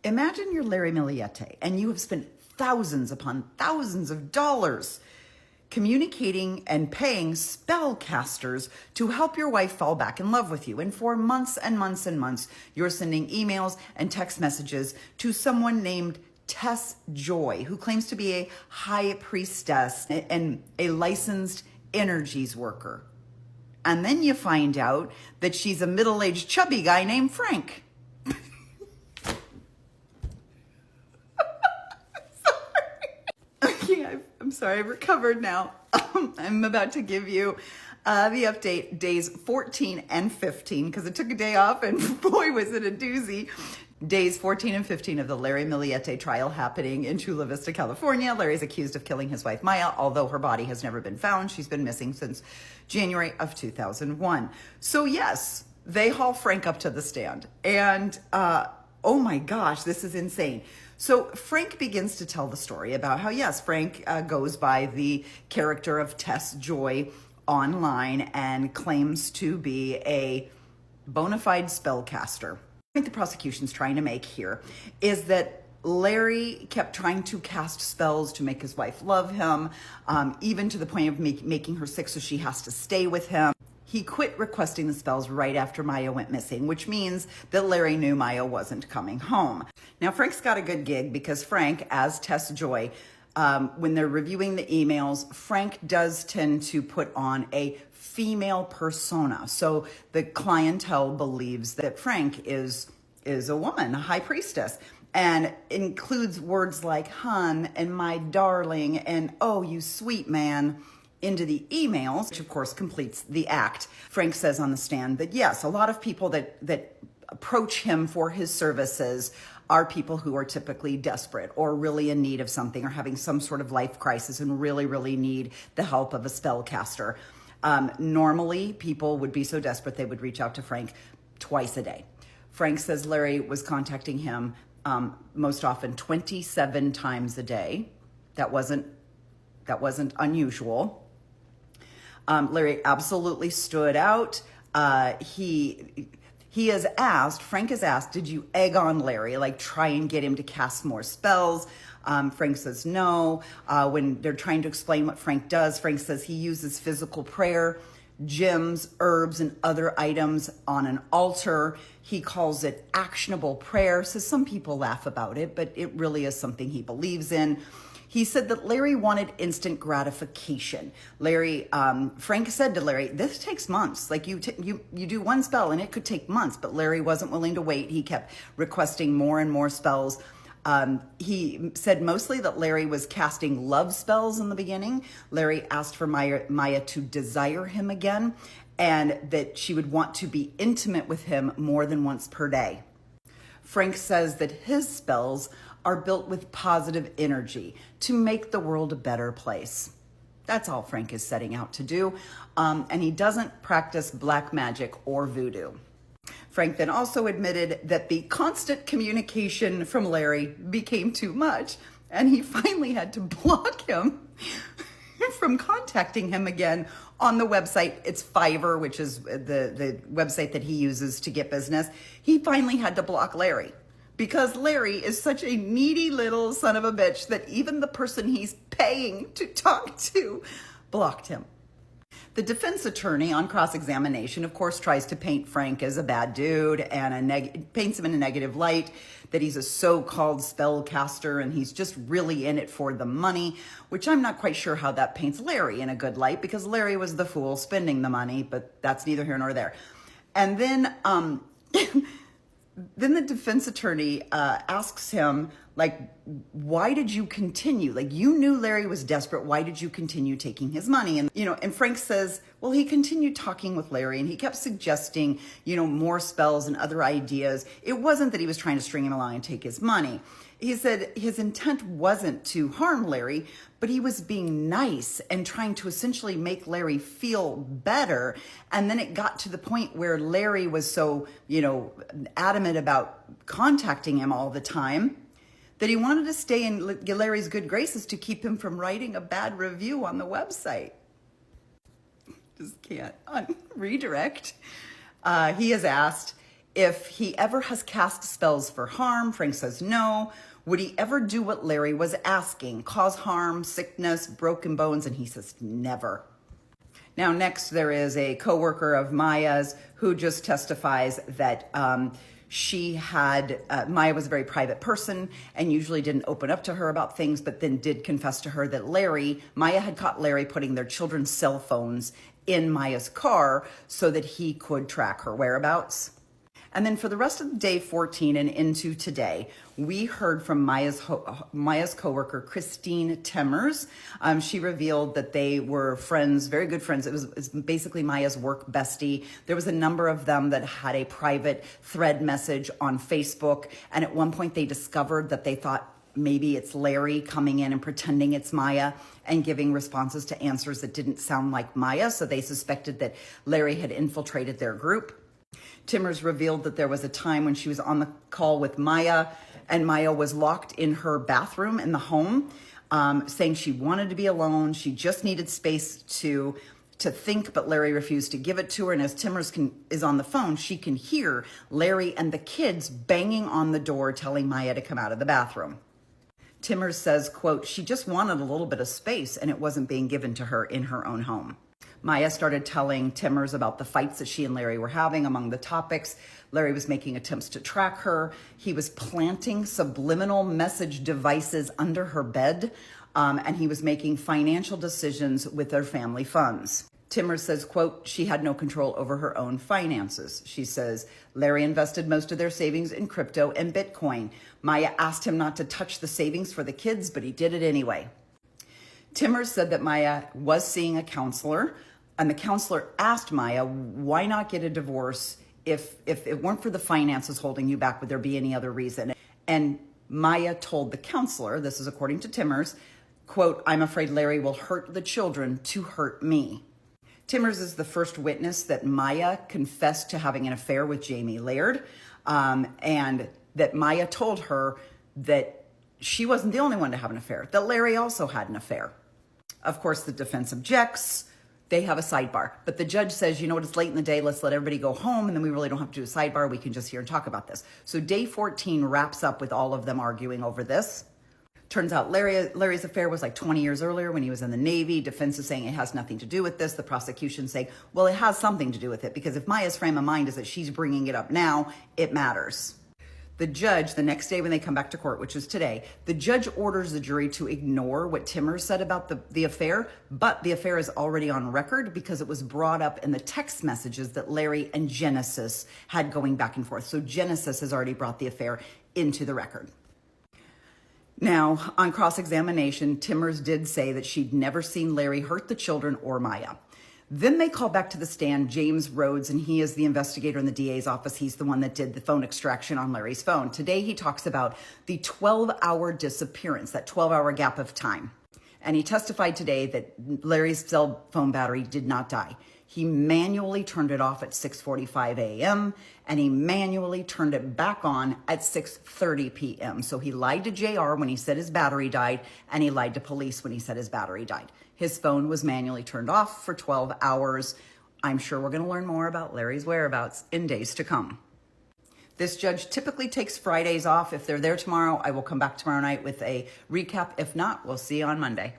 Imagine you're Larry Millete and you have spent thousands upon thousands of dollars communicating and paying spellcasters to help your wife fall back in love with you. And for months and months and months, you're sending emails and text messages to someone named Tess Joy, who claims to be a high priestess and a licensed energies worker. And then you find out that she's a middle-aged chubby guy named Frank. I'm sorry, I've recovered now. I'm about to give you the update days 14 and 15 because it took a day off and boy, was it a doozy. Days 14 and 15 of the Larry Millete trial happening in Chula Vista, California. Larry's accused of killing his wife, Maya, although her body has never been found. She's been missing since January of 2001. So yes, they haul Frank up to the stand. And oh my gosh, this is insane. So Frank begins to tell the story about how, yes, Frank goes by the character of Tess Joy online and claims to be a bona fide spellcaster. I think the prosecution's trying to make here is that Larry kept trying to cast spells to make his wife love him, even to the point of making her sick so she has to stay with him. He quit requesting the spells right after Maya went missing, which means that Larry knew Maya wasn't coming home. Now, Frank's got a good gig because Frank, as Tess Joy, when they're reviewing the emails, Frank does tend to put on a female persona. So the clientele believes that Frank is a woman, a high priestess, and includes words like hun and my darling and oh, you sweet man into the emails, which of course completes the act. Frank says on the stand that yes, a lot of people that approach him for his services are people who are typically desperate or really in need of something or having some sort of life crisis and really, really need the help of a spellcaster. Normally, people would be so desperate they would reach out to Frank twice a day. Frank says Larry was contacting him most often 27 times a day. That wasn't unusual. Larry absolutely stood out. Frank has asked, did you egg on Larry, like try and get him to cast more spells? Frank says no. When they're trying to explain what Frank does, Frank says he uses physical prayer, gems, herbs, and other items on an altar. He calls it actionable prayer. So some people laugh about it, but it really is something he believes in. He said that Larry wanted instant gratification. Frank said to Larry, this takes months. Like you do one spell and it could take months, but Larry wasn't willing to wait. He kept requesting more and more spells. He said mostly that Larry was casting love spells in the beginning. Larry asked for Maya to desire him again and that she would want to be intimate with him more than once per day. Frank says that his spells are built with positive energy to make the world a better place. That's all Frank is setting out to do. And he doesn't practice black magic or voodoo. Frank then also admitted that the constant communication from Larry became too much, and he finally had to block him from contacting him again on the website. It's Fiverr, which is the website that he uses to get business. He finally had to block Larry because Larry is such a needy little son of a bitch that even the person he's paying to talk to blocked him. The defense attorney on cross-examination, of course, tries to paint Frank as a bad dude and paints him in a negative light, that he's a so-called spellcaster and he's just really in it for the money, which I'm not quite sure how that paints Larry in a good light because Larry was the fool spending the money, but that's neither here nor there. And then then the defense attorney asks him, like, why did you continue? Like, you knew Larry was desperate. Why did you continue taking his money? And, and Frank says, well, he continued talking with Larry and he kept suggesting, more spells and other ideas. It wasn't that he was trying to string him along and take his money. He said his intent wasn't to harm Larry, but he was being nice and trying to essentially make Larry feel better. And then it got to the point where Larry was so, adamant about contacting him all the time that he wanted to stay in Larry's good graces to keep him from writing a bad review on the website. Just can't redirect. He has asked if he ever has cast spells for harm. Frank says no. Would he ever do what Larry was asking? Cause harm, sickness, broken bones? And he says never. Now, next, there is a coworker of Maya's who just testifies that Maya was a very private person and usually didn't open up to her about things, but then did confess to her that Maya had caught Larry putting their children's cell phones in Maya's car so that he could track her whereabouts. And then for the rest of day 14 and into today, we heard from Maya's coworker, Christine Temmers. She revealed that they were friends, very good friends. It was basically Maya's work bestie. There was a number of them that had a private thread message on Facebook. And at one point they discovered that they thought maybe it's Larry coming in and pretending it's Maya and giving responses to answers that didn't sound like Maya. So they suspected that Larry had infiltrated their group. Timmers revealed that there was a time when she was on the call with Maya and Maya was locked in her bathroom in the home, saying she wanted to be alone. She just needed space to think, but Larry refused to give it to her. And as Timmers is on the phone, she can hear Larry and the kids banging on the door, telling Maya to come out of the bathroom. Timmers says, quote, she just wanted a little bit of space and it wasn't being given to her in her own home. Maya started telling Timmers about the fights that she and Larry were having. Among the topics, Larry was making attempts to track her. He was planting subliminal message devices under her bed, and he was making financial decisions with their family funds. Timmers says, quote, she had no control over her own finances. She says, Larry invested most of their savings in crypto and Bitcoin. Maya asked him not to touch the savings for the kids, but he did it anyway. Timmers said that Maya was seeing a counselor, and the counselor asked Maya, why not get a divorce? If it weren't for the finances holding you back, would there be any other reason? And Maya told the counselor, this is according to Timmers, quote, I'm afraid Larry will hurt the children to hurt me. Timmers is the first witness that Maya confessed to having an affair with Jamie Laird, and that Maya told her that she wasn't the only one to have an affair, that Larry also had an affair. Of course, the defense objects. They have a sidebar. But the judge says, you know what, it's late in the day. Let's let everybody go home. And then we really don't have to do a sidebar. We can just hear and talk about this. So day 14 wraps up with all of them arguing over this. Turns out Larry's affair was like 20 years earlier when he was in the Navy. Defense is saying it has nothing to do with this. The prosecution saying, well, it has something to do with it because if Maya's frame of mind is that she's bringing it up now, it matters. The judge, the next day when they come back to court, which is today, the judge orders the jury to ignore what Timmers said about the affair, but the affair is already on record because it was brought up in the text messages that Larry and Genesis had going back and forth. So Genesis has already brought the affair into the record. Now, on cross-examination, Timmers did say that she'd never seen Larry hurt the children or Maya. Then they call back to the stand James Rhodes, and he is the investigator in the DA's office. He's the one that did the phone extraction on Larry's phone. Today, he talks about the 12-hour disappearance, that 12-hour gap of time. And he testified today that Larry's cell phone battery did not die. He manually turned it off at 6:45 a.m., and he manually turned it back on at 6:30 p.m. So he lied to JR when he said his battery died, and he lied to police when he said his battery died. His phone was manually turned off for 12 hours. I'm sure we're going to learn more about Larry's whereabouts in days to come. This judge typically takes Fridays off. If they're there tomorrow, I will come back tomorrow night with a recap. If not, we'll see you on Monday.